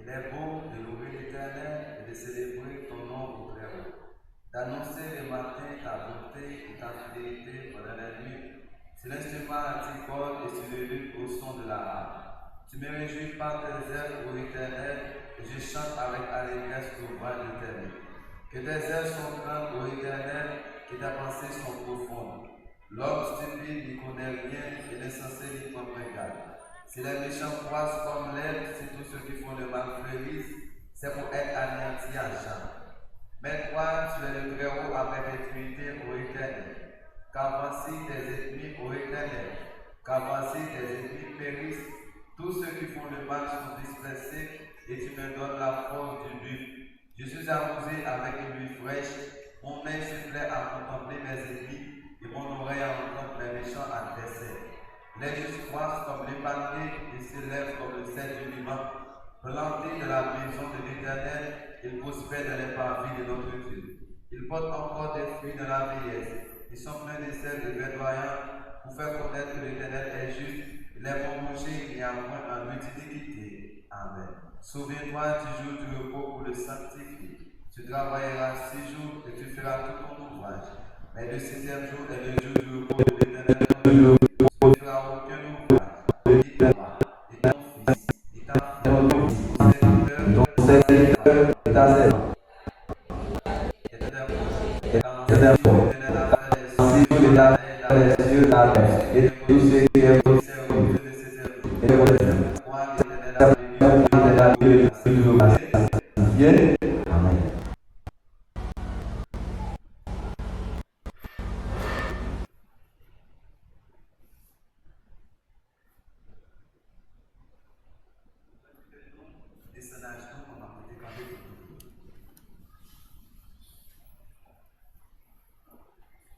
Il est beau de louer l'Éternel et de célébrer ton nom au très haut, d'annoncer le matin ta bonté et ta fidélité pendant la nuit, sur l'instrument anticorde et sur le luth au son de la harpe. Tu me réjouis par tes œuvres, ô Éternel, et je chante avec allégresse l'ouvrage de tes mains. Que tes œuvres sont grandes, ô Éternel, que tes pensées sont profondes. L'homme stupide n'y connaît rien et l'insensé n'y prend pas garde. Si les méchants croissent comme l'herbe, si tous ceux qui font le mal fleurissent, c'est pour être anéantis à jamais. Mais toi, tu es le Très-Haut à perpétuité, ô Éternel. Qu'avancent tes ennemis, ô Éternel. Qu'avancent tes ennemis périssent. Tous ceux qui font le mal sont dispersés, et tu me donnes la force du but. Je suis arrosé avec une nuit fraîche. Mon œil se plaît à contempler mes ennemis, et mon oreille à entendre mes méchants adversaires. Les justes croissent comme les palmiers et s'élèvent comme le cèdre du Liban. Plantés de la maison de l'Éternel, ils prospèrent dans les parvis de notre Dieu. Ils portent encore des fruits dans la vieillesse. Ils sont pleins de sel de verdoyant pour faire connaître que l'Éternel est juste. Il est bon manger, il n'y a point en lui d'iniquité. Amen. Souviens-toi du jour du repos pour le sanctifier. Tu travailleras 6 jours et tu feras tout ton ouvrage. Mais le 7e jour est le jour du repos de l'Éternel. Tu ne feras aucun ouvrage. Ni toi, ni ton fils, ni ta fille, ton serviteur, et ta servante. Si vous les yeux à terre, et tous ceux qui est possible, et vous les Amen.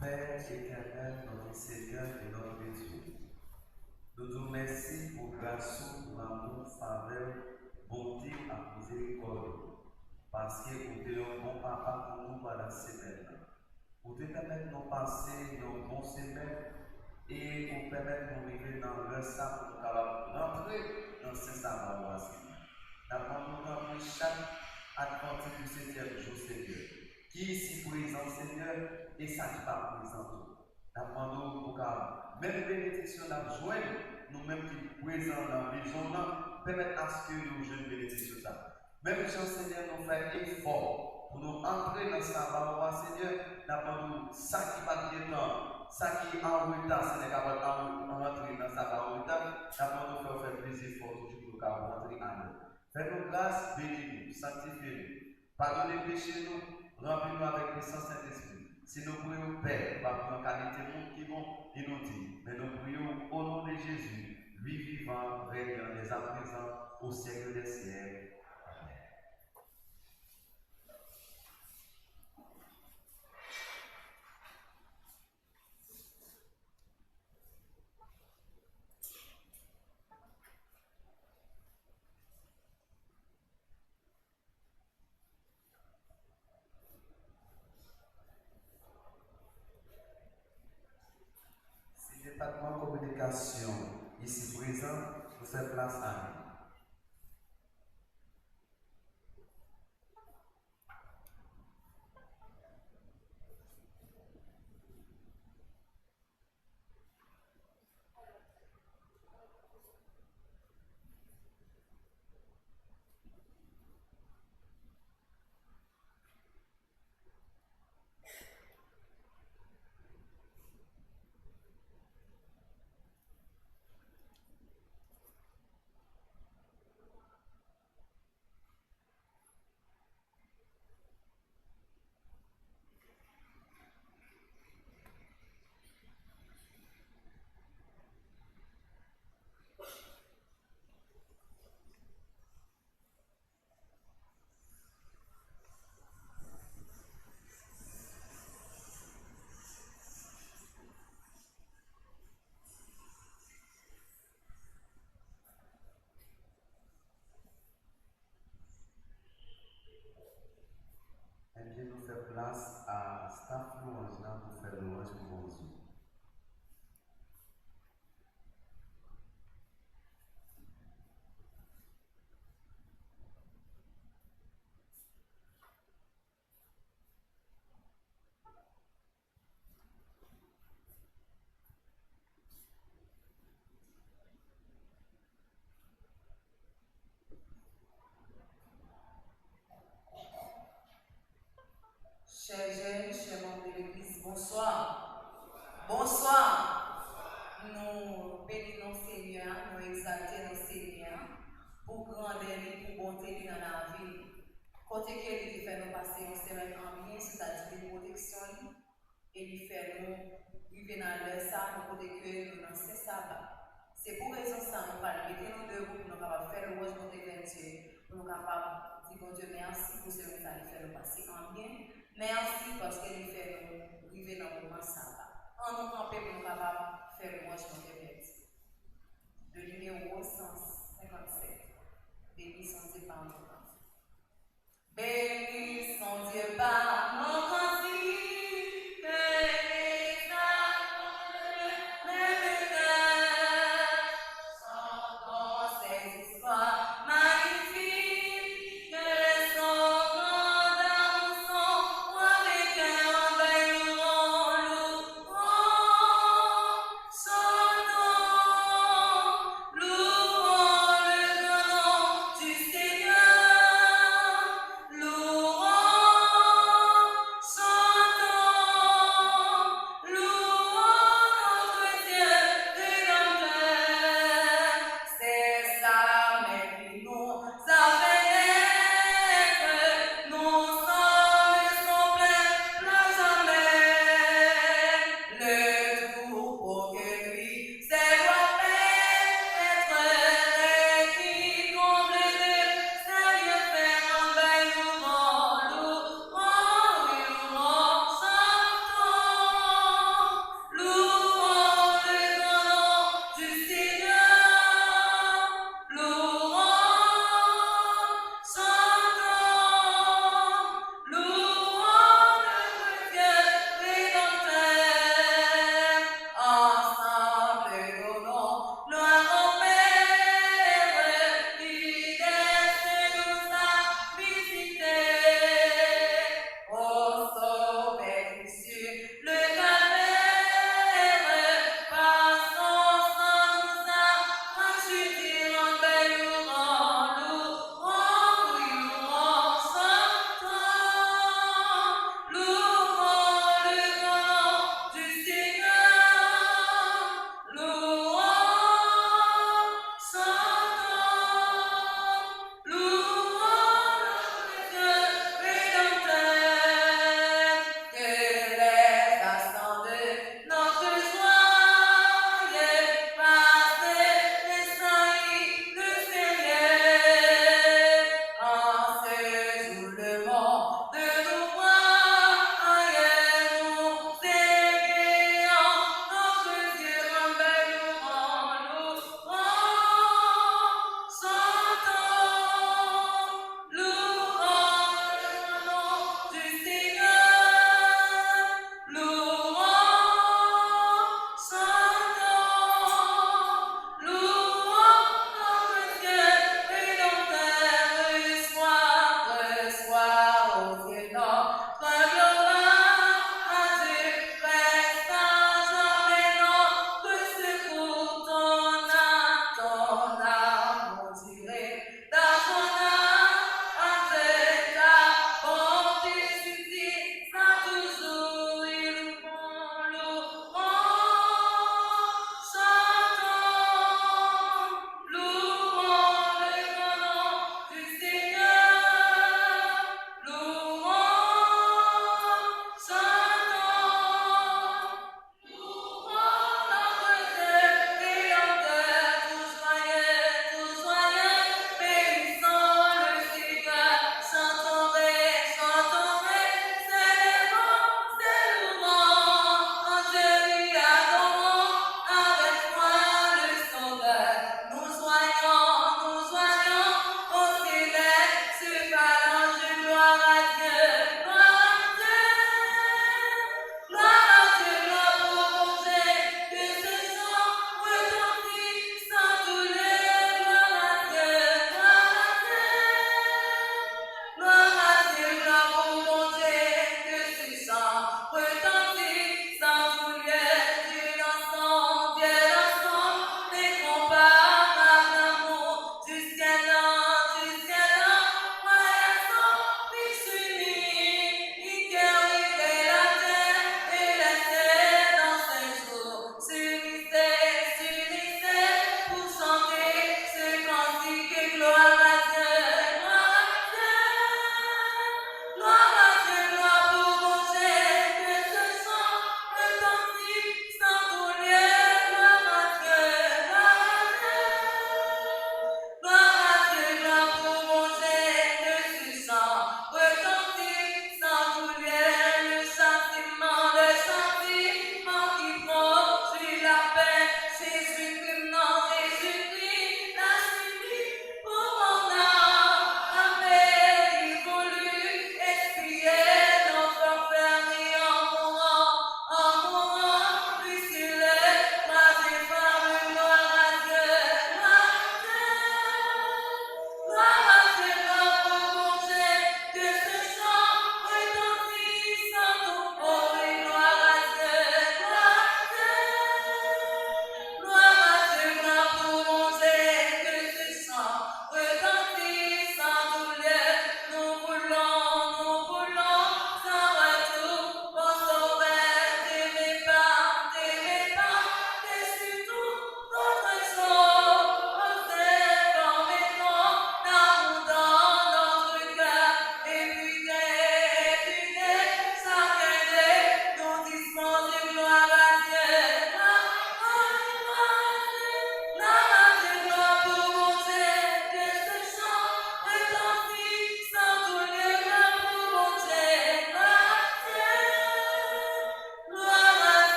Père éternel, notre Seigneur et notre Dieu, nous te remercions pour grâce, pour amour, faveur, bonté et miséricorde, parce que vous êtes un bon papa pour nous pendant cette semaine. Pour te permettre de nous passer nos bons semaines et pour permettre de nous vivre dans le sang pour nous capables d'entrer dans ce sabbat. Nous avons chaque adventiste du 7e jour, Seigneur, qui est ici présent, Seigneur, et ça qui pas présent. Nous pour même bénédiction nous joindre, nous-mêmes qui sommes présents dans la maison, permettre à ce que nous jouions bénédiction. Même si Seigneur nous fait effort pour nous entrer dans sa parole, Seigneur, nous ça qui va bien temps, ça qui est en retard, c'est capable d'entrer dans sa parole, nous faire plaisir fort toujours pour nous rentrer à nous. Fais-nous grâce, bénis-nous, sanctifie-nous, pardonnez les péchés, nous, remplis-nous avec le Saint-Esprit. Si nous prions Père, par une qualité monde qui vont inutile, mais nous prions au nom de Jésus, lui vivant, régnant dès à présent, au siècle des siècles. Si le département de communication ici présent, vous faites place à nous. Chers jeunes, chers membres de l'Église, bonsoir. Bonsoir. Nous bénissons Seigneur, nous exaltons Seigneur pour grandeur et pour bonté dans la vie. Côté qu'il fait nous passer une semaine en bien, c'est-à-dire une protection, et il fait nous vivre dans l'air ça, nous côté que nous dans ce sabbat. C'est pour raison ça, nous parlons, mettez-nous debout pour nous capables faire le rouge côté vers Dieu, pour nous capables de dire bon Dieu merci pour ce que vous allez faire nous passer en bien. Merci parce que nous fait nous vivre dans le moment sabbat. En nous camper pour nous capables de faire le rouge côté vers Dieu. Le numéro 157. Béni sont Dieu par nos enfants. Béni sont Dieu par nos enfants. Louange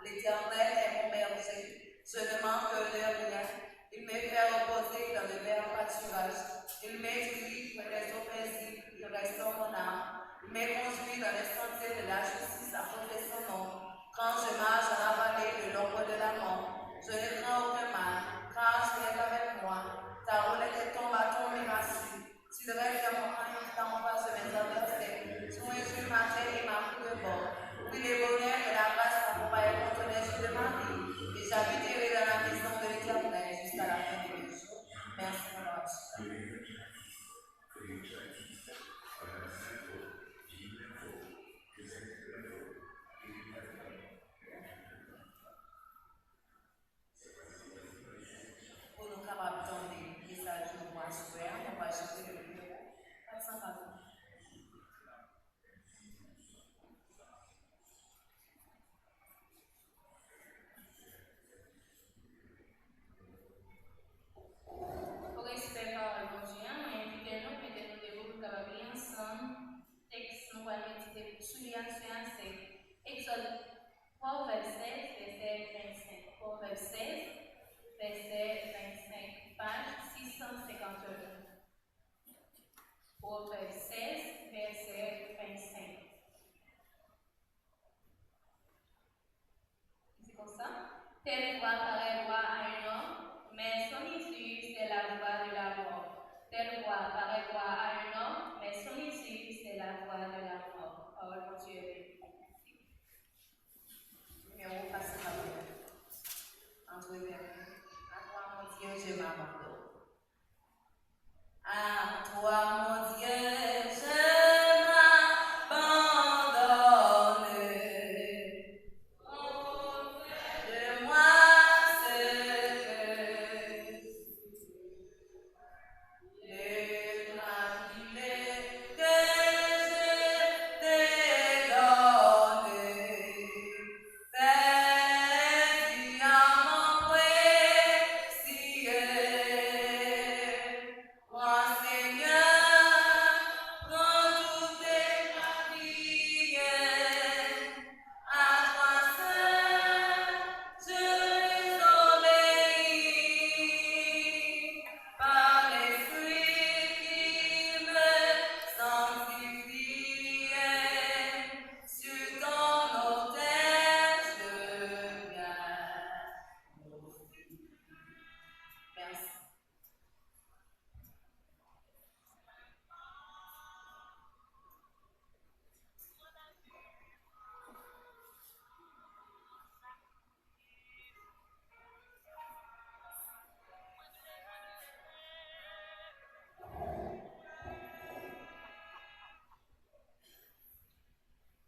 L'Éternel est mon berger, je ne manque de rien. Il me fait reposer dans le vert pâturage. Il m'éduque près des eaux paisibles, il restaure mon âme. Il me conduit dans les sentiers de la justice à cause de son nom. Quand je marche dans la vallée de l'ombre de la mort, je ne crains aucun mal, car tu es avec moi. Ta roulette et ton bâton me rassurent. Tu dresses mon en face de mes adversaires. Tu injures ma tête et ma coupe de bord. Oui, les bonheurs de la grâce m'accompagnent contre les jours de ma vie. Et j'habiterai dans la maison de l'Éternel jusqu'à la fin de mes jours. Merci, mon Lord. Pour nous capables d'entendre les messages de moi sur on va jeter le numéro 440. Pour respect par le bon Dieu, nous invitons mettez-nous debout pour capables de lire ensemble. Texte, nous allons méditer sur c'est Exode, Proverbe 16, verset 25. Proverbe 16, verset 25, page 651. Proverbe 16, verset 25. C'est comme ça? Telle voix paraît voix à un homme, mais son issue, c'est la voix de la mort. Telle voix paraît voix à un homme, mais son issue, c'est la voix de la mort. Parole de Dieu. Numéro 440. Entre les mains. À toi, mon Dieu, je m'abandonne. À toi, mon Dieu, je m'abandonne. De moi,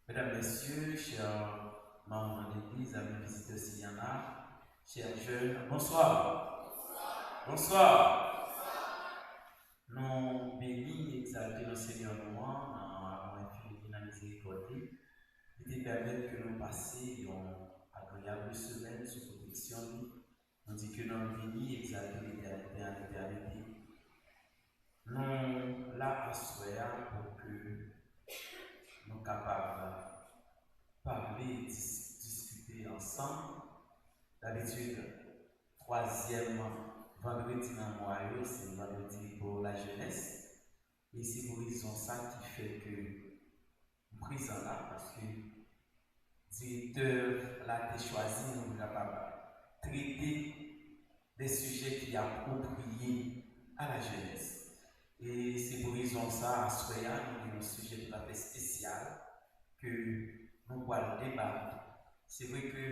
Mesdames, Messieurs, chers membres de l'Église, amis visiteurs s'il y en a, chers jeunes, bonsoir. Bonsoir. Nous bénis et exaltons le Seigneur nous dans l'infinité, dans la miséricorde, et de permettre que nous passions une agréable semaine sous protection. Nous dit que nous bénis et exaltons l'éternité en éternité. Nous là assoyons pour que nous sommes capables de parler, discuter ensemble. D'habitude, troisième vendredi dans le mois, c'est le vendredi pour la jeunesse. Et c'est pour raison ça qui fait que nous présent là, parce que le directeur là a choisi, nous sommes capables de traiter des sujets qui sont appropriés à la jeunesse. Et c'est pour raison ça, à Soya, nous avons un sujet tout à fait spécial que nous allons débattre. C'est vrai que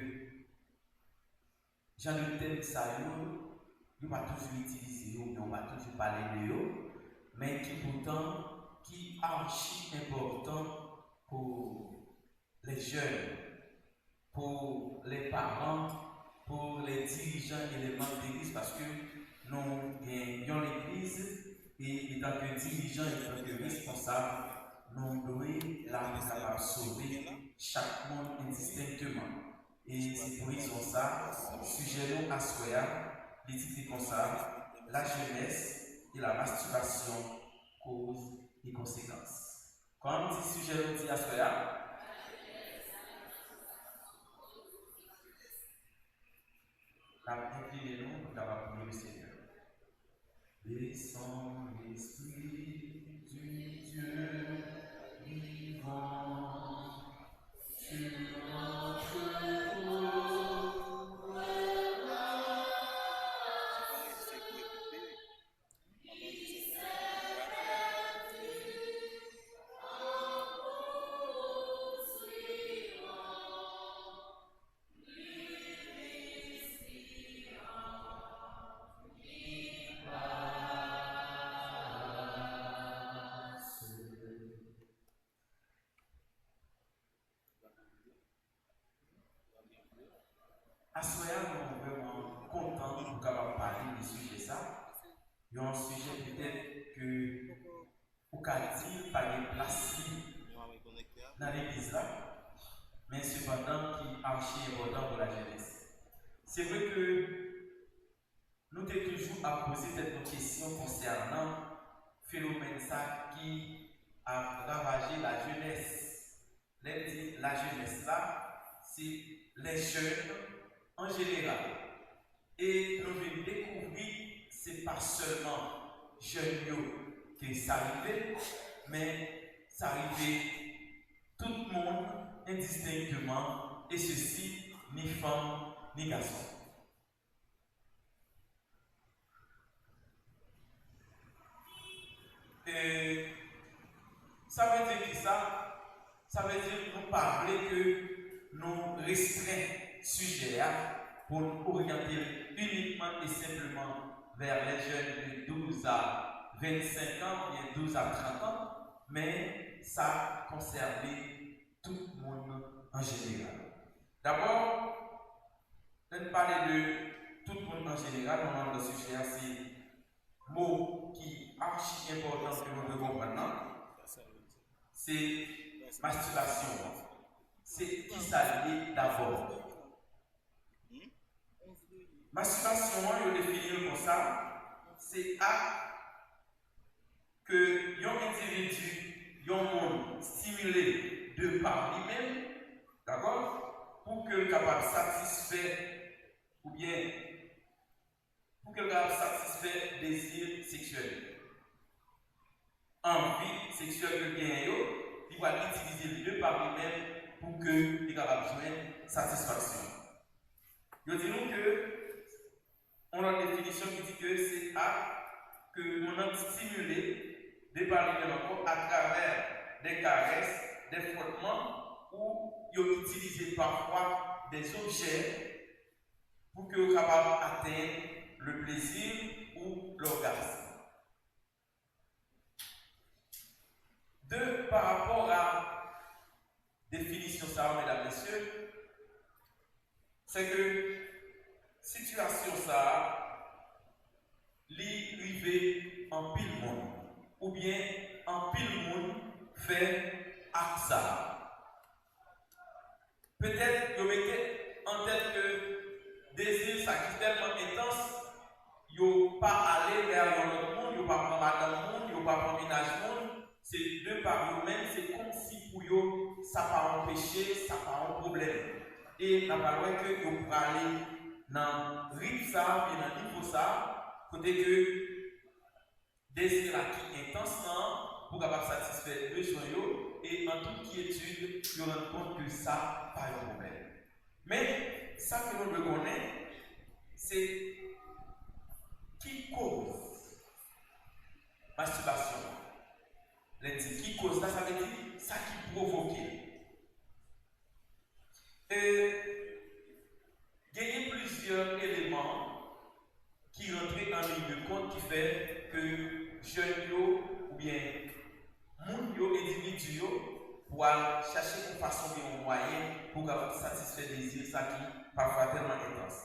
Jean le thème, ça, nous va toujours utiliser, on va toujours parler de eux, mais qui pourtant, qui est archi important pour les jeunes, pour les parents, pour les dirigeants et les membres d'église, parce que nous avons l'église. Et en tant que dirigeant et en tant que responsable, nous devons la capable de sauver chaque monde indistinctement. Et c'est pour raison ça, sujet nous à Soya, les titres comme ça, la jeunesse et la masturbation, cause et conséquences. Quand on dit sujet nous dit à Soya, Descends l'Esprit du Dieu vivant sur notre peau. À ce moment-là, nous sommes vraiment contents de pouvoir parler du sujet ça. Il y a un sujet peut-être que vous pouvez dire pas de place dans l'église là, mais cependant qui est archi important pour la jeunesse. C'est vrai que nous sommes toujours à poser cette question concernant le phénomène ça qui a ravagé la jeunesse. La jeunesse là, c'est les jeunes en général. Et nous venons découvrir, ce n'est pas seulement jeunes que ça arrive, mais ça arrive tout le monde indistinctement, et ceci, ni femme, ni garçon. Et ça veut dire que ça veut dire que nous parler que nous restreint sujet pour nous orienter uniquement et simplement vers les jeunes de 12 à 25 ans, bien 12 à 30 ans, mais ça concerne tout le monde en général. D'abord, on parle de tout le monde en général, on a le sujet, c'est mot qui est archi important que nous devons comprendre, c'est masturbation. C'est qui s'allie d'abord. Masturbation, on définit comme ça, c'est acte que un individu, un monde stimulé de par lui-même, d'accord, pour que capable de satisfaire ou bien pour que capable de satisfaire désir sexuel. Envie sexuelle que bien il va utiliser de par lui-même pour que il capable de joindre satisfaction. Je dis nous que on a une définition qui dit que c'est acte que on a stimulé de par lui-même encore à travers des caresses, des frottements ou ils utilisent parfois des objets pour que vous soyez capable d'atteindre le plaisir ou l'orgasme. Par rapport à la définition ça, mesdames et messieurs, c'est que situation ça, l'arrivée en pile monde, ou bien en pile monde fait acte ça. Peut-être que vous mettez en tête que désir ça qui est tellement intense, vous n'allez pas aller vers l'autre monde, vous n'allez pas prendre madame monde, vous n'allez pas prendre ménage monde. C'est deux par vous-même, c'est comme si pour vous, ça n'a pas empêché, ça n'a pas un problème. Et n'a pas loin que vous pouvez aller dans le rythme ça, et dans le niveau ça, côté que désir qui est intense pour capable satisfaire le besoin et en toute quiétude, vous rendre compte que ça n'a pas de problème. Mais ça que l'on veut connaître, c'est qui cause masturbation. Qui cause ça, ça veut dire ça qui provoque. Et il y a plusieurs éléments qui rentrent en ligne de compte qui fait que jeunes ou bien individus pour chercher une façon et un moyen pour satisfaire des désirs ça qui parfois tellement intense.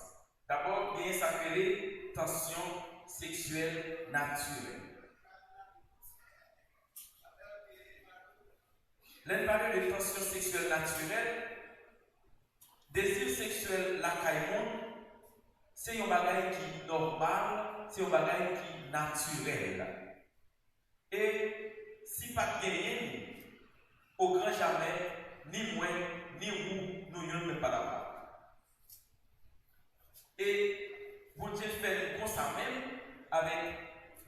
D'abord, il y a ça s'appelle tension sexuelle naturelle. L'un parle de tension sexuelle naturelle, désir sexuel la caïmon, c'est un bagage qui est normal, c'est un bagage qui est naturel. Et si pas gagné, au grand jamais, ni moi, ni vous, nous ne sommes pas d'accord. Et vous Dieu fait comme ça même avec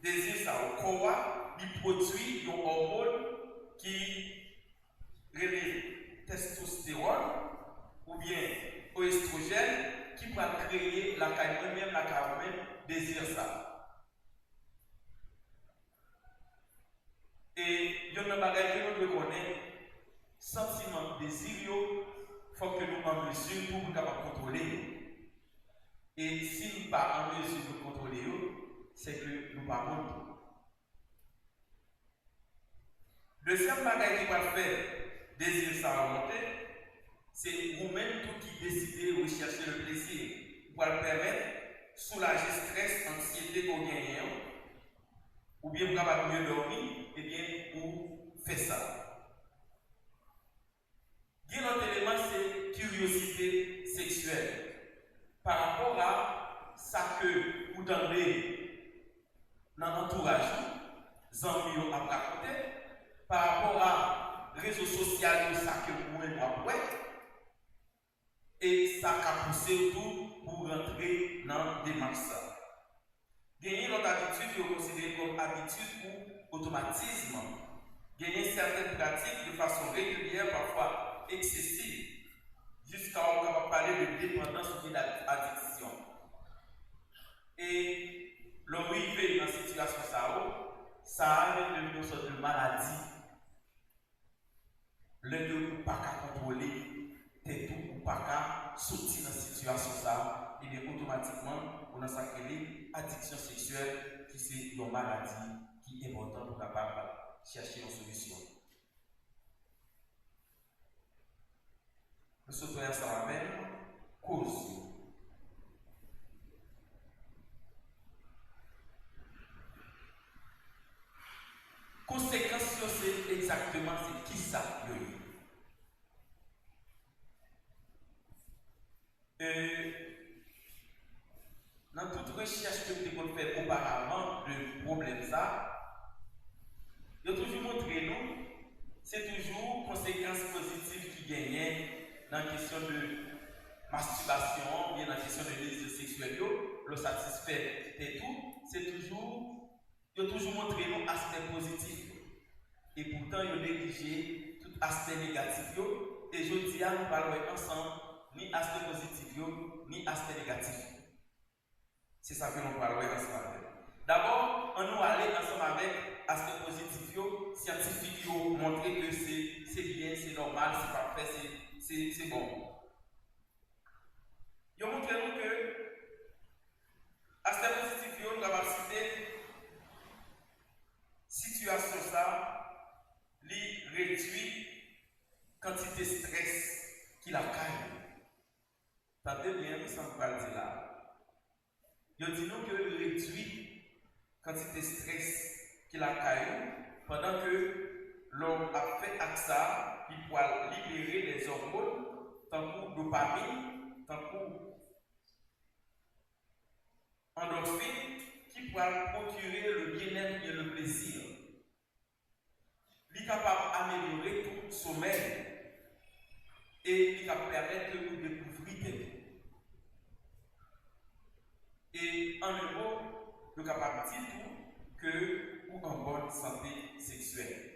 désir ça au corps, il produit une hormone qui relève testostérone ou bien oestrogène qui va créer la carrière même la carrière désir ça. Et il y a un bagage que nous devons connaître, sentiment désir, il faut que nous en mesure pour nous capables de contrôler. Et si nous ne sommes pas en mesure de contrôler, c'est que nous ne pas bon. Deuxième bagage qui va faire désir ça remonter, c'est vous-même tout qui décidez de rechercher le plaisir pour le permettre de soulager le stress, l'anxiété qu'on gagne, ou bien pour capable mieux dormir, et bien pour faire ça. Un autre élément, c'est curiosité sexuelle. Par rapport à ça que vous entendez dans l'entourage, amis à raconter, par rapport à réseaux sociaux, ça que vous pouvez voir, et ça a poussé tout pour rentrer dans des démarche. Gagner notre habitude est considérée comme habitude ou automatisme. Gagner certaines pratiques de façon régulière, parfois excessive, jusqu'à on va parler de dépendance ou d'addiction. Et l'arrivée dans cette situation, ça a devenu une sorte de maladie. Le deux ou pas qu'à contrôler, t'es tout ou pas qu'à sortir dans cette situation, ça, et bien automatiquement, on a sacré addiction sexuelle qui c'est une maladie qui est importante pour capable chercher une solution. Nous sommes ensemble avec cause. Conséquence, c'est exactement c'est qui ça dans toute recherche que vous avez fait auparavant de problème ça, il a toujours montré nous, c'est toujours conséquences positives qui gagnent dans la question de masturbation, bien dans la question de désir sexuel, le satisfait et tout, c'est toujours, il a toujours montré nous aspect positif. Et pourtant, il a négligé tout aspect négatif. Et je dis à nous parler ensemble, ni aspect positif, ni aspect négatif. C'est ça que nous parlons ensemble. D'abord, on nous aller ensemble avec aspect positif, scientifique, montrer que c'est bien, c'est normal, c'est parfait, c'est bon. Ils ont montré nous que aspect positif, nous avons cité situation ça, li réduit quantité de stress qu'il a caillé. Tendez bien, nous sommes pas dit là. Il dit nous que réduit quantité de stress qu'il a caillé pendant que l'homme a fait ça, il peut libérer les hormones, tant pour dopamine, tant pour endorphine, qui pourra procurer le bien-être et le plaisir. Il est capable d'améliorer tout le sommeil et il va permettre de nous découvrir des vies. Et en un mot, il est capable de dire tout que pour une bonne santé sexuelle.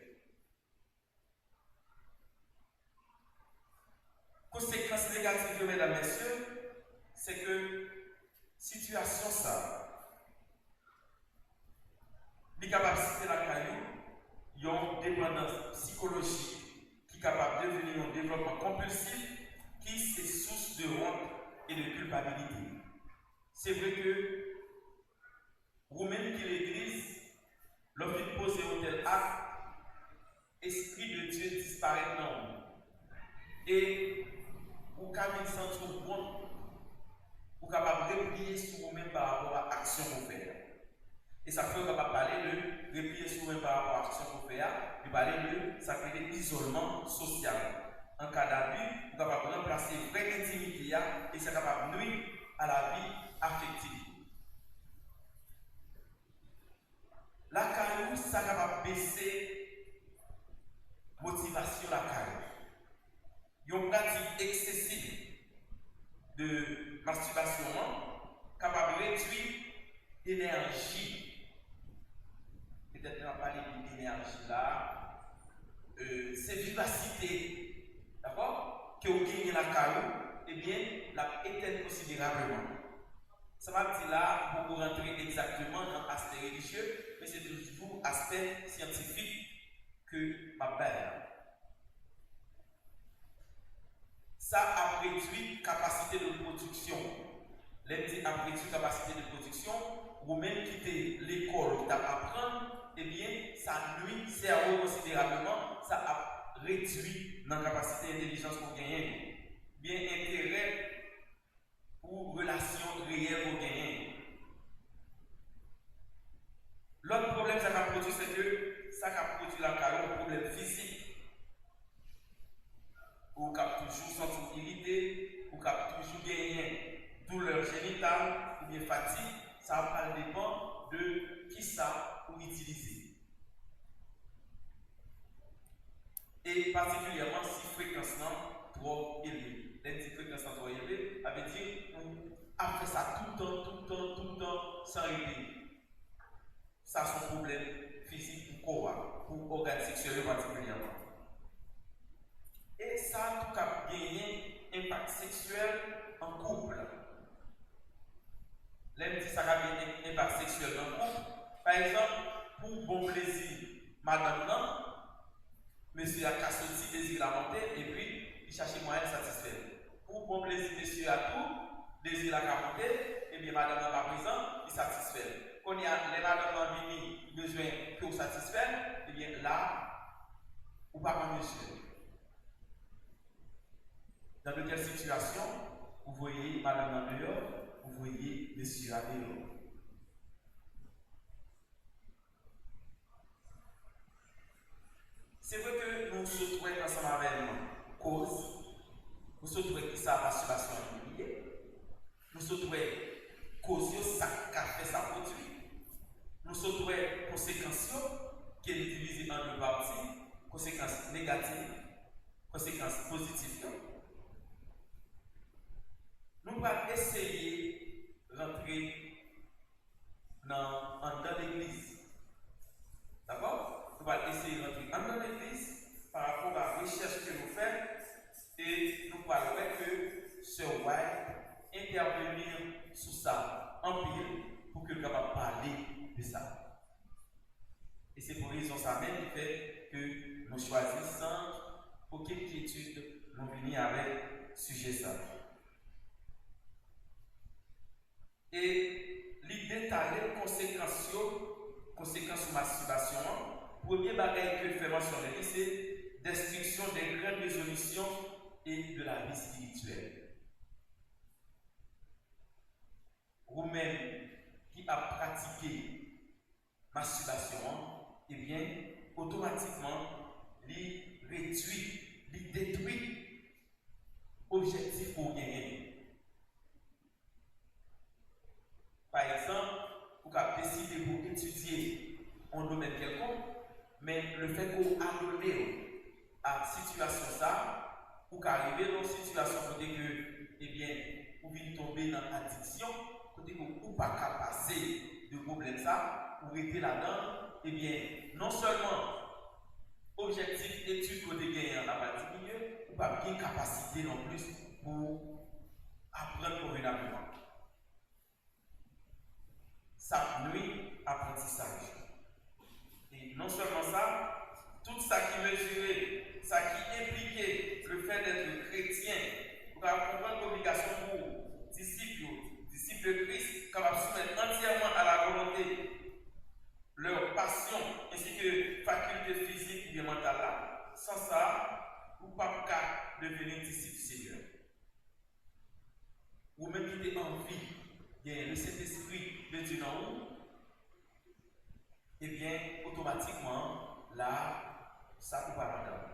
Conséquence négative, mesdames et messieurs, c'est que situation ça, il est capable de citer la caillou. Ils ont une dépendance psychologique qui est capable de devenir un développement compulsif qui est source de honte et de culpabilité. C'est vrai que vous-même qui l'Église, lorsque vous posez un tel acte, l'Esprit de Dieu disparaît dans vous. Et vous pouvez sentir bon, vous pouvez replier sur vous-même par rapport à l'action que vous faites. Et ça fait qu'on va parler de replier sur vous-même par rapport à l'action que vous faites, et parler de ça fait l'isolement social. En cas d'abus, vous pouvez remplacer une vraie intimité et c'est capable de nuire à la vie affective. La caillou, ça va baisser motivation la caillou. Il y a une pratique excessive de masturbation capable de réduire l'énergie la carreau, eh bien, l'a éteint considérablement. Ça va dire là, pour vous rentrer exactement dans l'aspect religieux, mais c'est toujours l'aspect scientifique que ma belle. Ça a réduit capacité de production. Les a réduit capacité de production, ou même quitter l'école, qui apprendre, eh bien, ça nuit cerveau considérablement, ça a réduit la capacité d'intelligence pour gagner, bien intérêt ou relation réelle pour gagner. L'autre problème que ça a produit, c'est que ça a produit la carrière, un problème physique. Ou cap toujours sentir irrité, ou cap toujours gagner douleur génitale, ou bien fatigue, ça va dépendre de qui ça ou utiliser. Et particulièrement si fréquence trop élevée. Les fréquences trop élevées, ça veut dire qu'on fait ça tout le temps, sans arrêter. Ça c'est un problème physique pour organes sexuels particulièrement. Et ça a tout cas gagné impact sexuel en couple. L'aime dit ça a gagné impact sexuel en couple. Par exemple, pour bon plaisir, madame non, monsieur a cassé aussi désir la monter et puis il cherche moyen de satisfaire. Pour bon plaisir, monsieur a tout, désir la monter, et bien madame n'est pas présent, il satisfait. Quand il y a les madames en vini, besoin que vous satisfaire, et bien là, ou pas comme monsieur. Dans de quelle situation vous voyez madame en dehors, vous voyez monsieur à dehors. C'est vrai que nous se trouvons ensemble avec une cause, nous se trouvons qui ça masturbation immobilière, nous se trouvons cause ça qui a fait sa produit, nous se trouvons conséquences qui est utilisée en deux parties, conséquences négatives, conséquences positives. Nous allons essayer de rentrer dans l'église. D'accord? Nous allons essayer de rentrer dans l'église par rapport à la recherche que nous faisons et nous allons voir que ce White intervenir sur ça en pile pour que nous puissions parler de ça. Et c'est pour raison ça même qui fait que nous choisissons sans aucune inquiétude nous venir avec ce sujet ça. Et l'idée d'étaler les conséquences de masturbation, premier bagage que fait mentionner, c'est destruction des grandes résolutions et de la vie spirituelle. Vous-même qui a pratiqué masturbation, eh bien, automatiquement, il réduit, il détruit l'objectif pour gagner. Par exemple, vous avez décidé pour étudier un domaine quelconque, mais le fait que vous adonnez à la situation ça, vous arrivez dans une situation où eh bien, vous venez tomber dans l'addiction, côté que vous n'avez pas capacité de problème ça, vous restez là-dedans, eh bien, non seulement objectif étude côté gagnant la partie milieu, vous n'avez pas bien capacité non plus pour apprendre convenablement. Ça nuit apprentissage. Et non seulement ça, tout ça qui mesurait, ça qui impliquait le fait d'être chrétien, pour comprendre l'obligation pour disciples de Christ, capables de soumettre entièrement à la volonté leur passion ainsi que faculté physique et mentale là. Sans ça, vous ne pouvez pas devenir disciple Seigneur. Ou même qui êtes en vie. Le Saint-Esprit de Dieu dans vous, eh bien, automatiquement, là, ça ne peut pas là-dedans.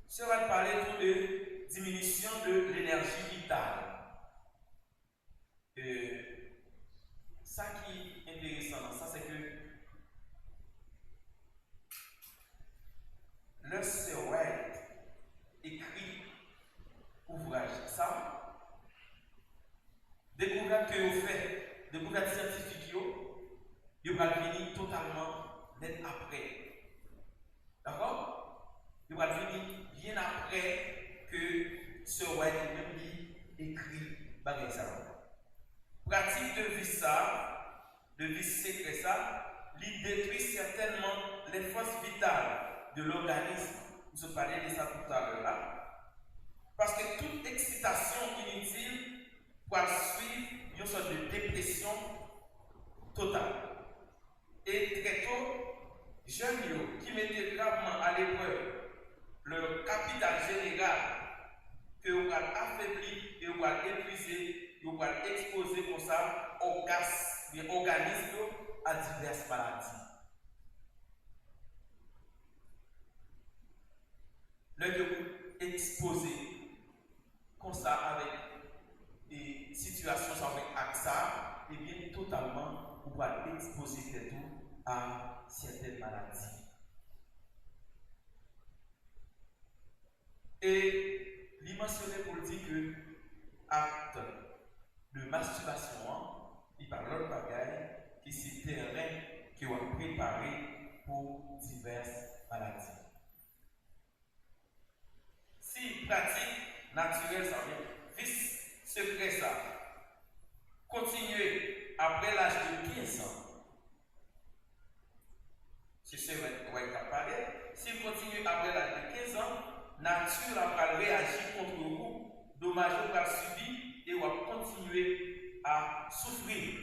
Ça va parler de diminution de l'énergie vitale. Ça qui est intéressant dans ça, c'est que le COL écrit ouvrage ça, découverte que vous faites, découverte scientifique, vous allez venir totalement net après. D'accord? Il va venir bien après que ce roi lui-même écrit bagay ça. Pratique de vie ça, de vie secret ça, il détruit certainement les forces vitales de l'organisme. Nous avons parlé de ça tout à l'heure là. Parce que toute excitation inutile peut suivre une sorte de dépression totale. Et très tôt, jeunes qui mettaient gravement à l'épreuve leur capital général que vous allez affaiblir et vous allez épuiser, vous allez exposer comme ça organismes à diverses maladies. Le vous exposer comme ça avec des situations avec AXA, et bien totalement, vous allez exposer tout à certaines maladies. Et il mentionné pour dire que acte de masturbation, il parle de bagaille qui c'est terrain qui va préparé pour diverses maladies. Si pratique naturelle ça vient, vice secret ça, continuer après l'âge de 15 ans. Si c'est vrai qu'il apparaît, s'il continue après l'âge de 15 ans, nature va réagir contre vous, dommage va subir et va continuer à souffrir.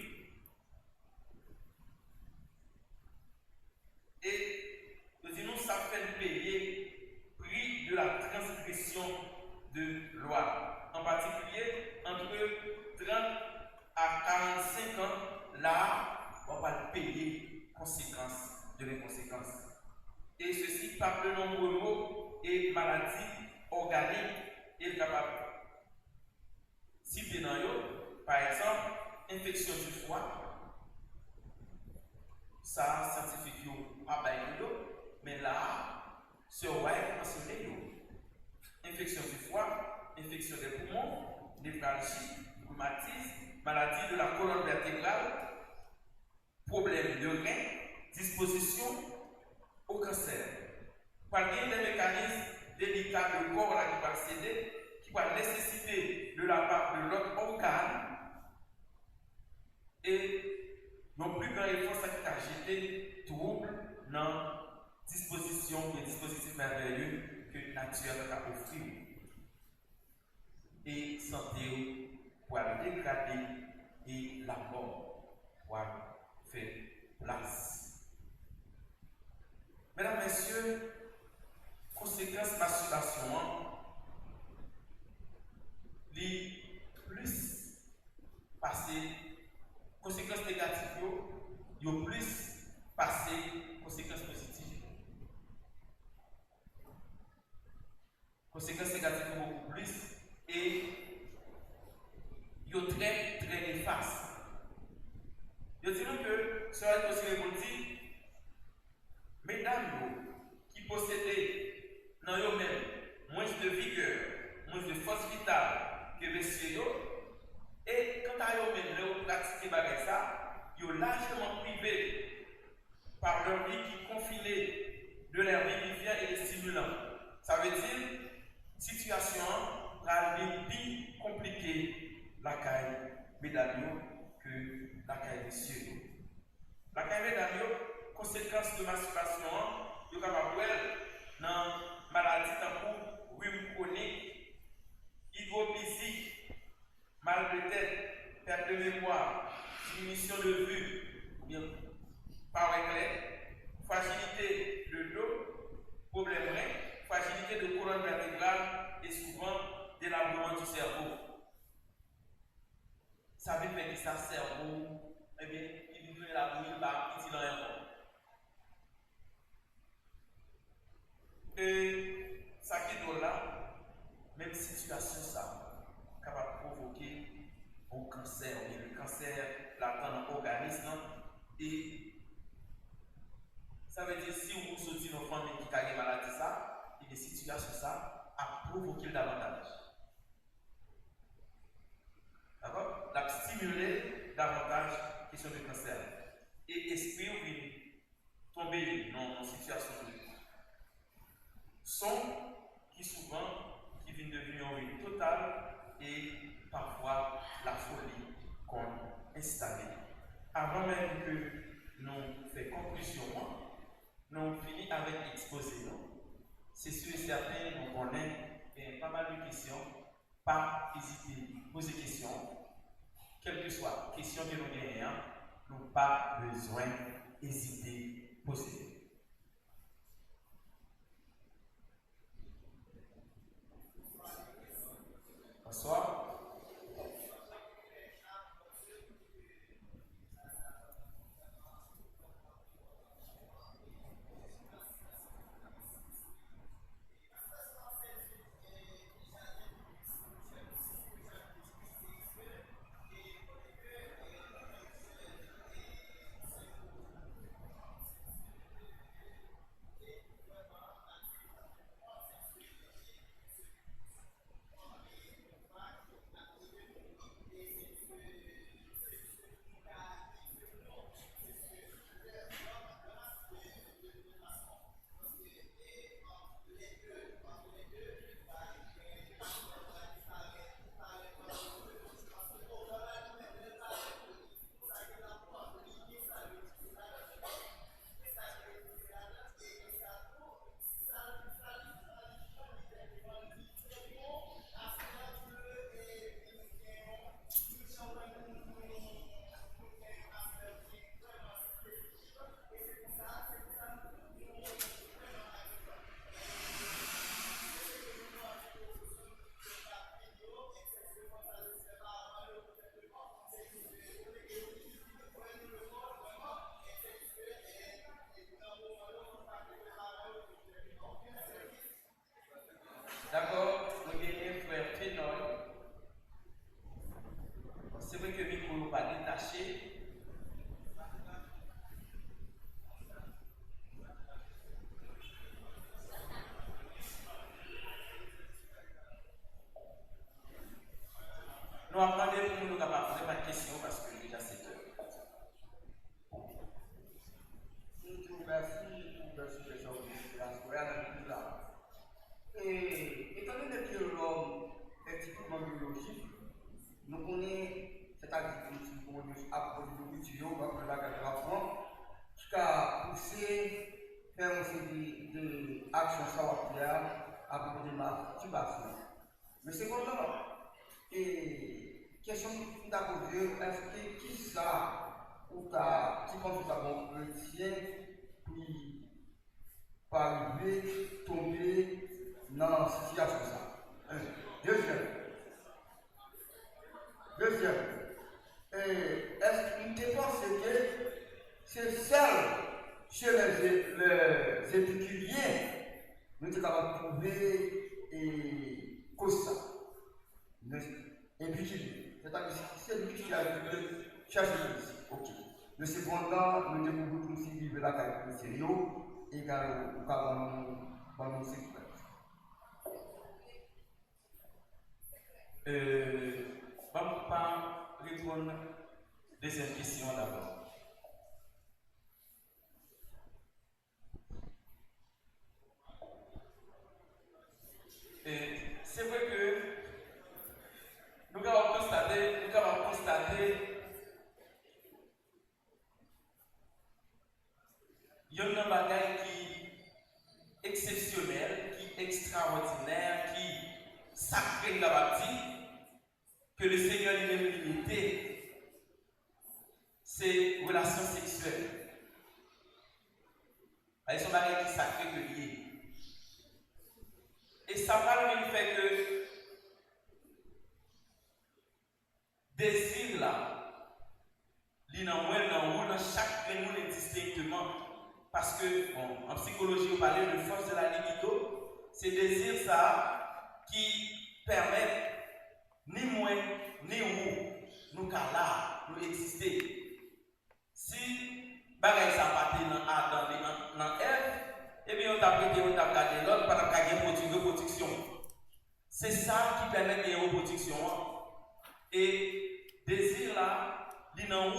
Et nous disons ça fait payer prix de la transgression de loi. En particulier, entre 30 à 45 ans, là, on va payer conséquences de les conséquences. Et ceci par de nombreux maux et maladies organiques et capables. Citer dans eux, par exemple, infection du foie, ça, scientifique, pas mais là, ce roi est mentionné. Infection du foie, infection des poumons, névralgie, rhumatisme, maladie de la colonne vertébrale, problème de rein, disposition au cancer. Par des mécanismes délicats de corps qui va céder, qui va nécessiter de la part de l'autre organe et non plus grand effort qui a jeté trouble dans disposition et dispositif merveilleux que la nature a offert. Et santé pour aller dégrader et la mort pour faire place. Mesdames, Messieurs, conséquences masturbation, les plus passées, conséquences négatives, les plus passées, conséquences positives. Conséquences négatives beaucoup plus et ils très très néfastes. Je dirais que cela est possible pour dire, mesdames qui possédaient dans eux-mêmes moins de vigueur, moins de force vitale que messieurs, et quant à eux-mêmes, ils pratiquent ça, ils sont largement privés par leur vie qui est confinée de l'air vivant et des stimulants. Ça veut dire, situation va plus compliquée la caille mesdames que la caille messieurs. La caille mesdames, conséquence de masturbation, il y a dans maladie comme rhume chronique, hydropisie, mal de tête, perte de mémoire, diminution de vue, ou bien pas clair, fragilité de dos, problème rein, fragilité de colonne vertébrale et souvent délabrement du cerveau. Ça veut dire que ça cerveau, eh bien, il dit la bouille, il dit rien. Et ça qui est là, même situation ça, capable de provoquer un cancer, ou bien le cancer latent dans l'organisme. Et ça veut dire si vous sortez nos familles qui ont une maladie, ça, et des situations ça, a provoqué davantage. D'accord? La stimuler davantage question de cancer. Et esprit tomber dans une situation de sont qui souvent qui viennent devenir en ruine totale et parfois la folie qu'on installe. Avant même que nous fassions conclusion, nous finissons avec l'exposé. C'est sûr et certain, nous connaissons pas mal de questions. Pas hésiter, poser des questions. Quelle que soit la question que nous gagnons, nous n'avons pas besoin d'hésiter, poser. Bonsoir. D'accord, nous avons frère Ténol. C'est vrai que le micro n'est pas détaché. Nous apprenons pour nous capables de poser ma question parce que déjà c'est heures. Merci pour cette question de la et étant donné que l'homme est typiquement biologique, nous connaissons cette agriculture pour nous approcher de culture, comme la garde qui a poussé faire une série d'actions savoir à propos de masturbation. Mais cependant, question qui t'a posée, est-ce que qui ça ou qui pense que bon chrétien qui peut arriver, tomber dans cette situation ça. Deuxième, est-ce que tu penses que c'est seul chez les épicuriens nous sommes capables de trouver cause ça. Épicurien, c'est-à-dire c'est lui qui a cherché ici. Ok. Mais cependant, nous devons tous vivre la carrière sérieux et au cas où nous sécurité. Vamos pas répondre deuxième question d'abord. C'est vrai que nous avons constaté il y a un bagage qui est exceptionnel, qui est extraordinaire, qui est sacré de la bâtie, que le Seigneur lui-même limité, c'est relations sexuelles. Avec son bagage qui est sacré que lié. Et ça va lui faire que désir là, il dans chaque monde distinctement. Parce que, bon, en psychologie, on parlait de force de la libido, c'est désir ça qui permet ni moi, ni vous, nous là, nous exister. Si bagay ça partait dans A, dans F, eh bien on t'a prêté, on t'a gardé l'autre, pas de gagner reproduction. C'est ça qui permet de reproduction. Et désir là, il n'en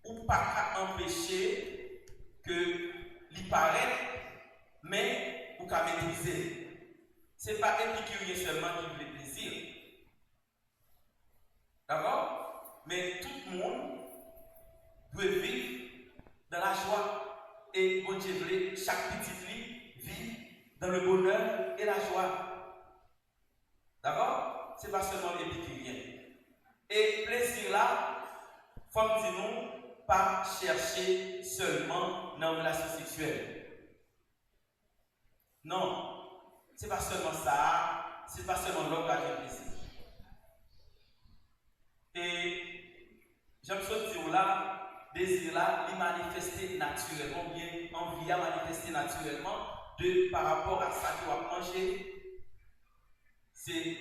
ou pas empêcher que l'y paraît, mais ou qu'à maîtriser. Ce n'est pas épicurien seulement qui veut le plaisir. D'accord? Mais tout le monde doit vivre dans la joie. Et bon Dieu veut chaque petite vie vit dans le bonheur et la joie. D'accord? Ce n'est pas seulement épicurien. Et plaisir là, faut me dire nous, pas chercher seulement dans la relation sexuelle. Non, ce n'est pas seulement ça, ce n'est pas seulement l'homme qui a du plaisir. Et j'aime ça dire là, désir là, il manifester naturellement, bien envie à manifester naturellement par rapport à ça qu'il va manger. C'est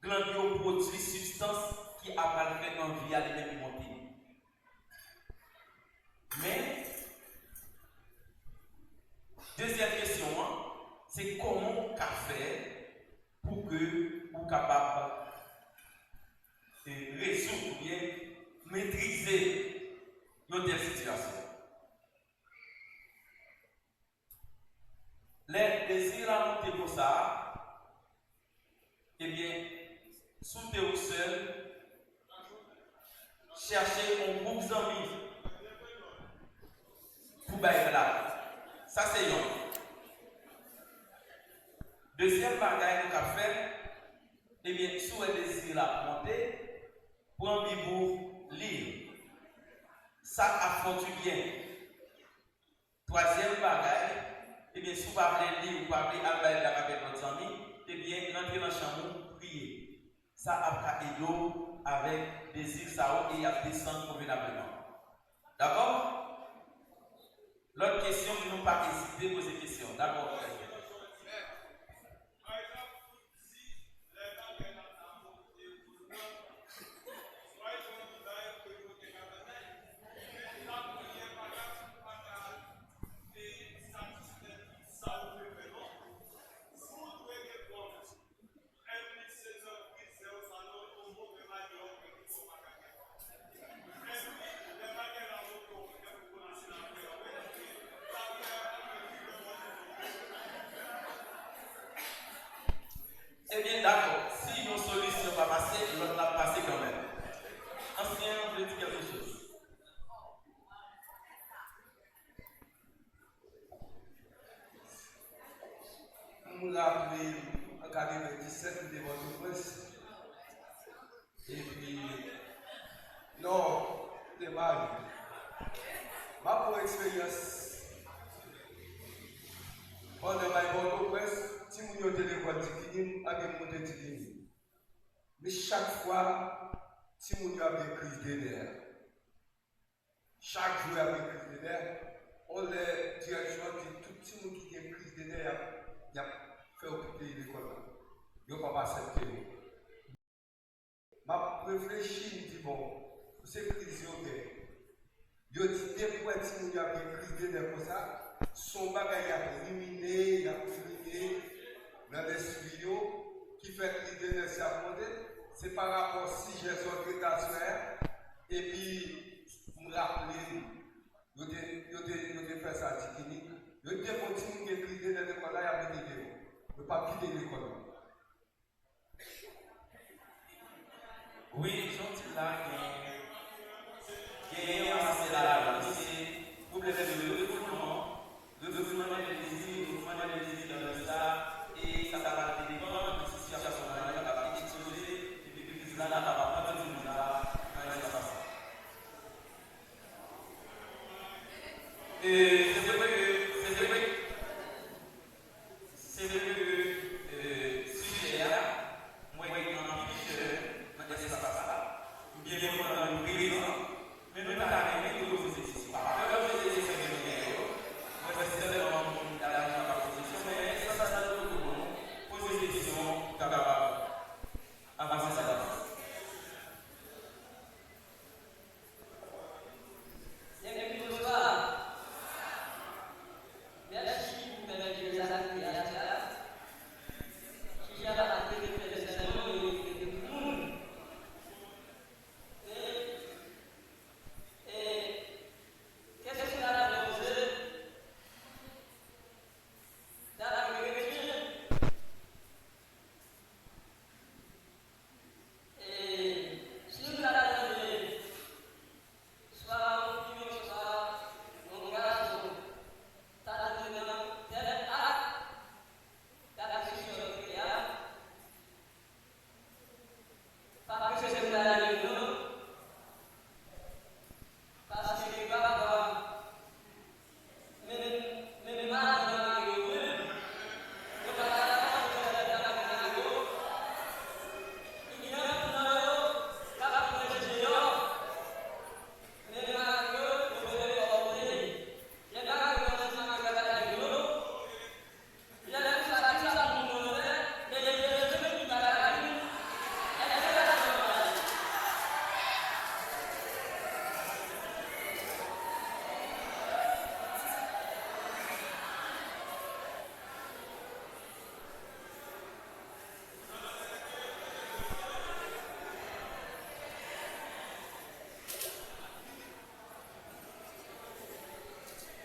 glandules produit substance qui a fait envie à lui-même monter. Mais, deuxième question, c'est comment on fait pour que vous capable de résoudre ou bien maîtriser une telle situation. Les désirs à monter pour ça, eh bien, sous tes seul, chercher un groupe d'amis pour bailler là. Ça, c'est yon. Deuxième bagage qu'on a fait, eh bien, sous le désir à monter, pour un bibou lire. Ça a font du bien. Troisième bagage, eh bien, si vous parlez lire ou parlez avec votre ami, eh bien, rentrer dans le chambre, prier. Ça a aidé avec désir ça et à descendre convenablement. D'accord? L'autre question, nous n'avons pas hésité à poser question. D'accord? Eh bien, d'accord. Si nos solutions ne vont pas passer, l'autre va passer quand même. Ancien, je veux dire quelque chose. On l'a appelé en 97 de votre presse. Et puis, non, c'est mal. Ma pour expérience, pendant ma bonne presse, si vous avez téléphone, vous avez monté Tikini. Mais chaque fois, si vous avez une crise de nerfs, chaque jour, il y a une crise de nerfs, on les directions que tout le monde qui a une crise de nerfs, il a fait occuper l'école. Il n'a pas accepté. Je réfléchis, je me dis, bon, c'est crise de nerfs. Je dis, des fois, si vous avez une crise de nerfs comme ça, son bagage a éliminé, il a éliminé dans l'esprit qui fait que l'idée de s'affronter, c'est par rapport si j'ai sorti d'affaires et puis me rappeler, je vais faire ça à Tikini. Je vais continuer à écrire dans l'école là, il y a des vidéos. Je ne vais pas quitter l'école. Oui, gentil là, qui est assez là, c'est problème de refoulement, de plaisir, de plaisir dans ça, et ça va dépendre de cette situation là, ça va exploser, et puis là, ça va prendre du monde là, quand ça passe. Et c'est vrai que sujet là, moi, il y a un petit dans l'espace là, bien dans le présent, mais nous n'avons rien de ces histoires. Alors, je vais essayer de faire moi, c'est vraiment la position, mais ça, ça nous poser des questions capables d'avancer ça d'avance.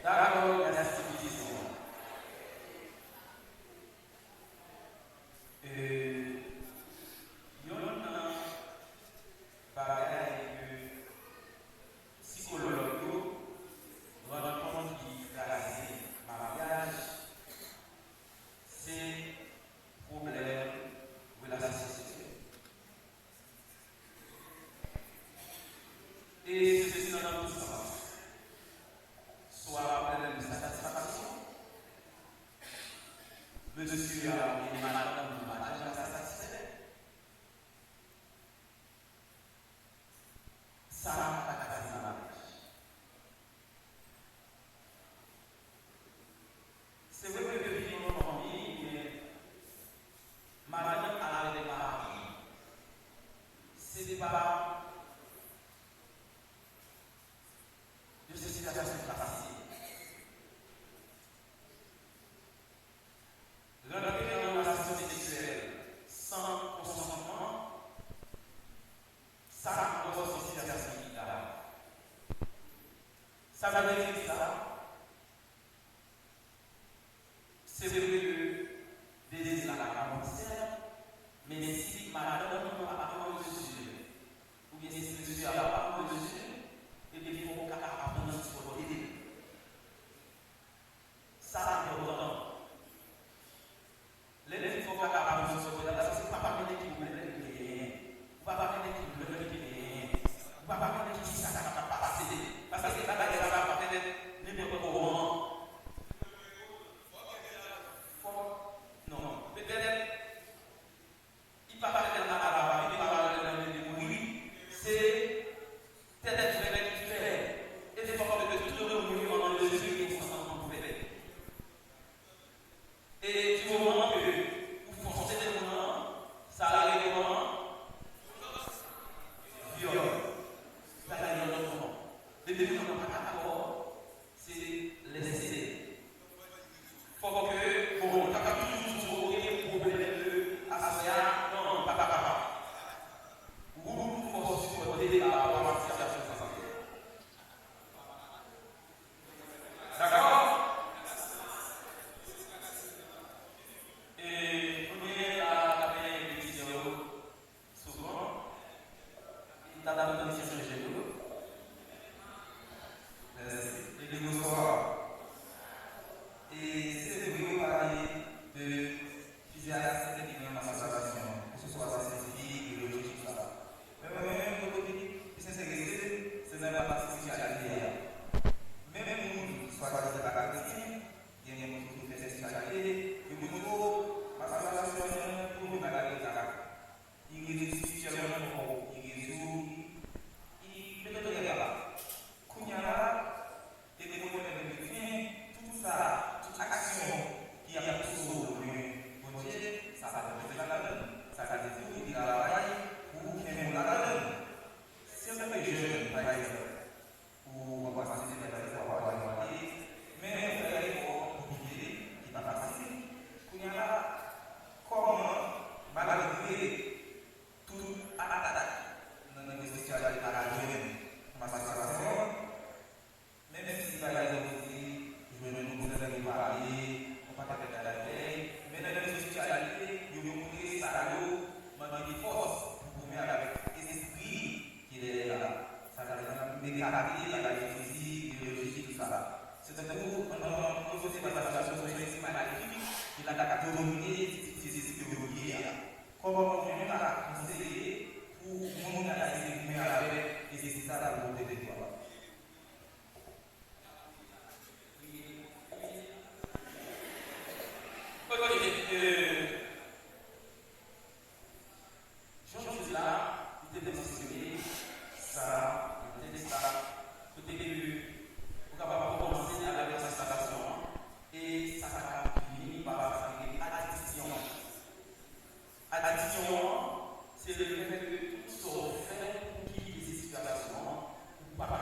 D'accord, merci pour question. Il y a un bagage que psychologue rend compte qui crase mariage, c'est problème relation sexuelle. Et ceci dans tout sens. Soit problème de satisfaction, monsieur et madame de mariage satisfait. Ça n'a pas cassé la mariage. C'est vrai que vivre dans une famille, mais madame a des maris. C'est pas de ces situations facile. Rentrer dans une relation sexuelle sans consentement, ça cause une situation illégale. Ça veut dire ça. C'est vrai que désir la caractère, mais si madame n'a pas de sujet, ou bien si monsieur n'a pas de sujet, et bien il faut qu'on apprenne à se protéger. Ça, c'est important. Les faut qu'on apprenne à se protéger. Ça, c'est pas parler qui vous plaît, ou pas parler qui vous plaît, ou pas parler qui ça ne va pas passer. Parce que c'est pas la guerre, ça va peut-être n'importe comment. Non, peut-être, il ne va pas parler de la barbe, il va parler de oui, c'est peut-être qui fait, et c'est pas que tout le monde en le Jésus qui est ensemble pour faire. Et du moment que vous forcez des moments, ça arrive comment? Viol. Ça arrive comment? Les bébés n'ont pas d'accord, c'est laisser. Il faut que, bon, on n'a pas toujours un problème de association, non, papa. Vous, il faut supporter la situation de santé. D'accord? Et on est à la bénédiction souvent. Il t'a donné une décision chez nous. Et nous soir. Et c'est vrai parler de physiologie technique dans la salvation, que ce soit scientifique, biologique, tout ça. Mais même le côté sincérité, c'est dans la partie spiritualité. Même nous, soit des chrétiens, il y a des gens qui font des spiritualités, et nous, ma salvation, pour nous, il résout spirituellement, il résout, il peut te regarder là. Kounyala, et des problèmes de vie, tout ça, toute action qui a fait sur le bon Dieu, ça va te faire la donne. Ça va te faire du travail pour qu'il y ait la donne. Si on est jeune, par exemple, ou on va passer des détails pour avoir une partie, mais on va aller pour oublier, qui n'est pas facile. Kounyala, comment, malgré toute attaque, dans notre spiritualité parallèle, ma situation, même si par exemple, je me nous allons parler, on va pas faire la veille, mais dans notre spiritualité, nous devons créer ça, nous des forces pour venir avec l'esprit qui est là. Ça va être mécanique, la physique, biologie, tout ça. C'est-à-dire que nous faisons pas la situation ici magnifique, il a la dominer ces théories. Comment on vient à conseiller pour monter à s'exprimer avec et c'est ça la volonté de Dieu. Jean-Jésus là, il était mentionné, ça, il était ça, au début, on va commencer avec l'installation et ça va finir par addiction. Addiction, c'est le fait que tout ce qu'on fait pour qu'il y ait des situations, ou pas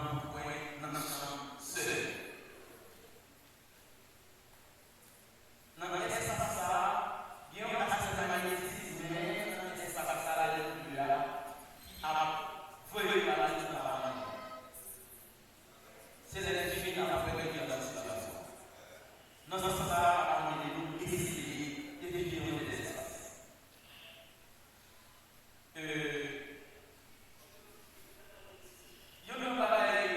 un point, dans l'ensemble seul. Dans l'espace ça, il y a un certain magnétisme, mais dans l'espace ça, il y a voyé par la lutte de la famille. C'est l'esprit qui a fait venir dans la situation. Dans ce sens, on est nous essayer de vivre des espaces. Il y a un travail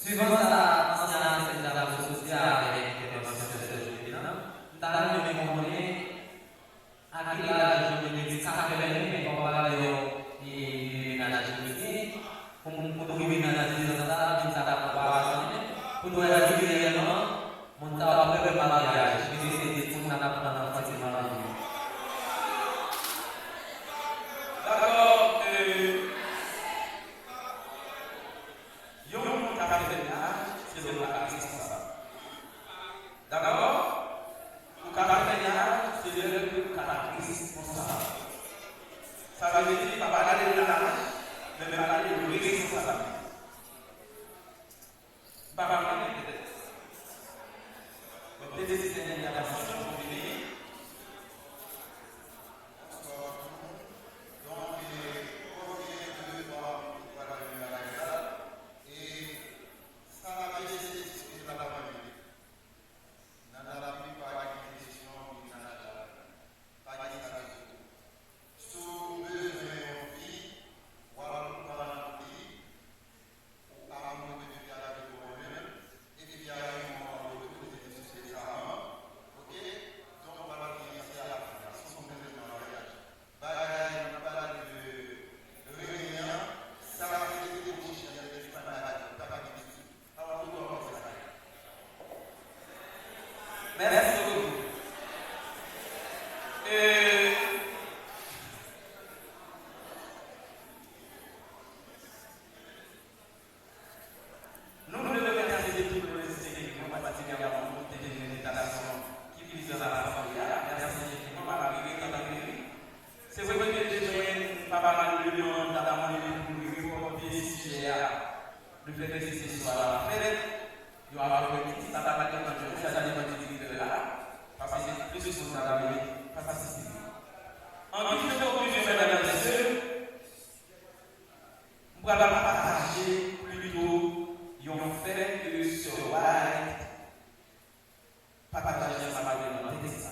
Suivant sa ancienne séparation sociale avec les personnes dans le mémoire, à qui l'âge de l'église catholique, mais on parle de ménage musique, pour nous ménager dans ça, d'une certaine façon, pour nous régulièrement, mon temps après le mariage, je vais essayer de nous apprendre à faire mariage. D'accord, yo mon cafétéria, c'est le responsable. D'accord? Le cafétéria, c'est le responsable. Ça veut dire pas parler de la mais parler de responsable. Pas parler peut-être. Peut-être que c'est une intervention pour venir. Merci beaucoup. Nous devons remercier tout le monde particulièrement pour les installations qui visent à la famille. Merci infiniment à la mairie. C'est vrai que les jeunes, pas mal de monde dans la mairie pour copier ici le fait que ce soit la fête. Il y aura un petit ça va être un jour, ça dépend du là, parce que c'est plus que ça va être pas facile. En guise de conclusion, mesdames et messieurs, nous allons partager plutôt un fait que ce White partager sa parole dans le texte.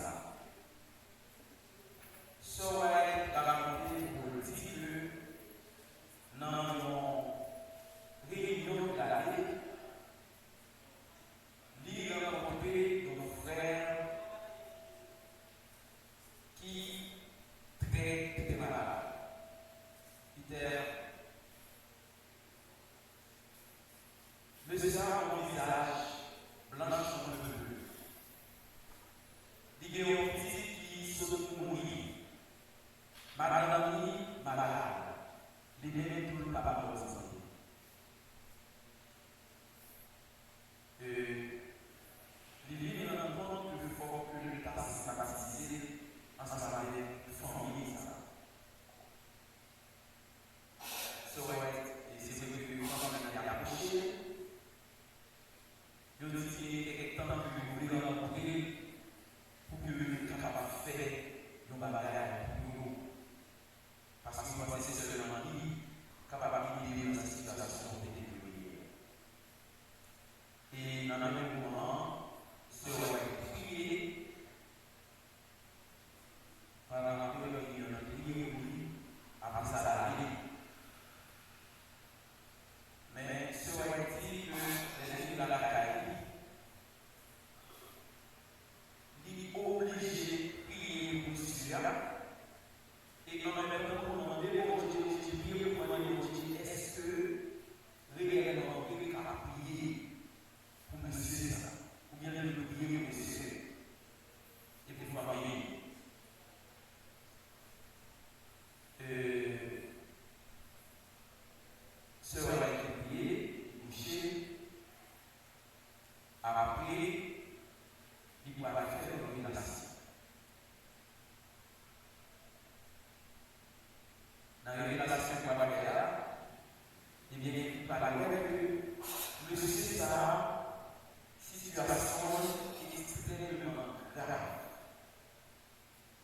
Ce White a raconté pour le dire que dans nos réunions de l'année, il a rencontré nos frères qui étaient malades. Le sang au visage, blanc sur le bleu. Il y a un petit qui se mourit, madame malade. Il est tout le papa pour le Lili nous rend compte que il faut que l'État s'est capacité ensemble avec les familles. C'est vrai que quand on a approché, je dis qu'il y a temps que vous voulez rencontrer pour que nous soyons capables de faire nos bagages pour nous. Parce que moi, c'est seulement lui capable de vivre dans cette situation de débrouiller. Et dans le même moment, se prier pendant la prière, on a prié pour lui, après ça, la vie. Mais ce dit que les équipes dans la caille, il est obligé de prier pour celui-là. Et on a même demandé au Dieu, est-ce que réellement, il est capable de prier pour monsieur ça? Ou bien il peut prier pour monsieur? Et pour famille. Ce va être prié, bouché, après, il pourra faire une relation. Dans la relation qu'on va faire, eh bien, il va dire que le succès ça, situation qui est extrêmement grave.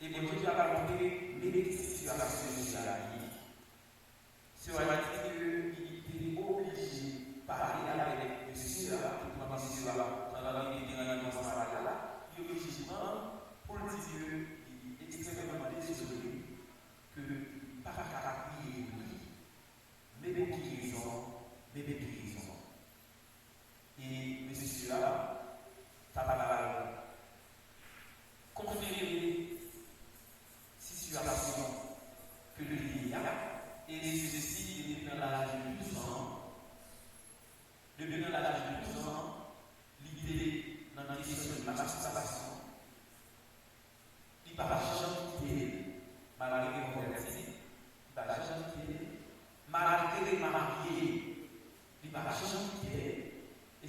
Et bien, Dieu va raconter les situations de la vie. C'est vrai qu'il est obligé de parler avec le Seigneur, pour que le Seigneur dans la vie de la vie là, il est obligé pour le dire qu'il est extrêmement désolé que par prier lui, mais pour guérison, mais pour guérison.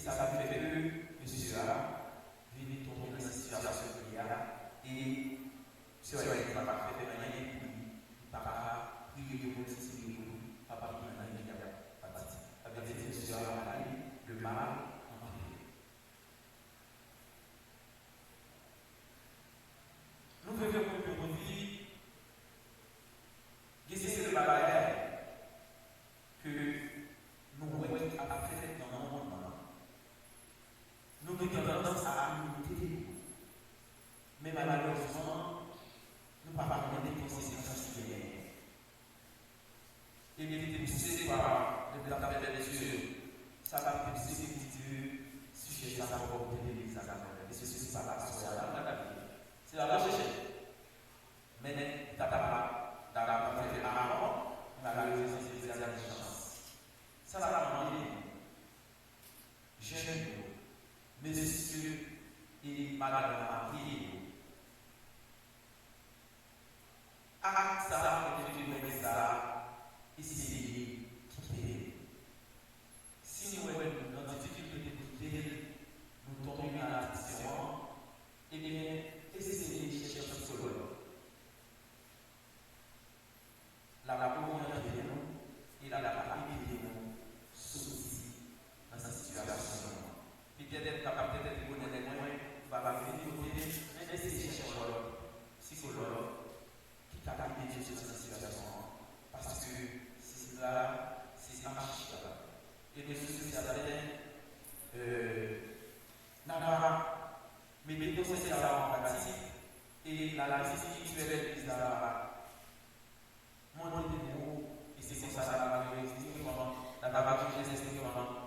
ça fait que monsieur a venu tomber dans une situation qui a et ce n'est pas fait rien pour lui. Papa, priez pour si papa qui n'a rien à partir. Avec des monsieur a le mal en prière. Nous faisons pour nous dire que c'est le bagage que nous voyons à faire dans le monde. Nous avons tendance à imiter, mais malheureusement, nous ne pouvons pas prendre des conséquences qui viennent. Il est poussé par le blanc des cieux. Ça va pousser Dieu, sujet sa volonté de l'Église. Et ceci, c'est pas la c'est la recherche. Mais tu n'as pas fait avant, on a la résistance des chance. Ça va demander. J'aime messieurs et madame Marie. À ça, on fait ça, ici, quitter. Si nous avons une difficulté d'écouter, nous tombons dans l'addiction, eh bien, essayez de chercher un psychologue. La communion de nous et la famille de nous souci dans cette situation. Peut-être capable d'être bon des moyens, va venir côté, mais essayez de chercher un psychologue qui est capable de Dieu sur cette situation. Parce que c'est cela, c'est archi là. Et les soucis, c'est à mais les conseils à la pratique et la vie spirituelle de la monter de nous, et c'est comme ça la va réussir, la va changer ses instruments.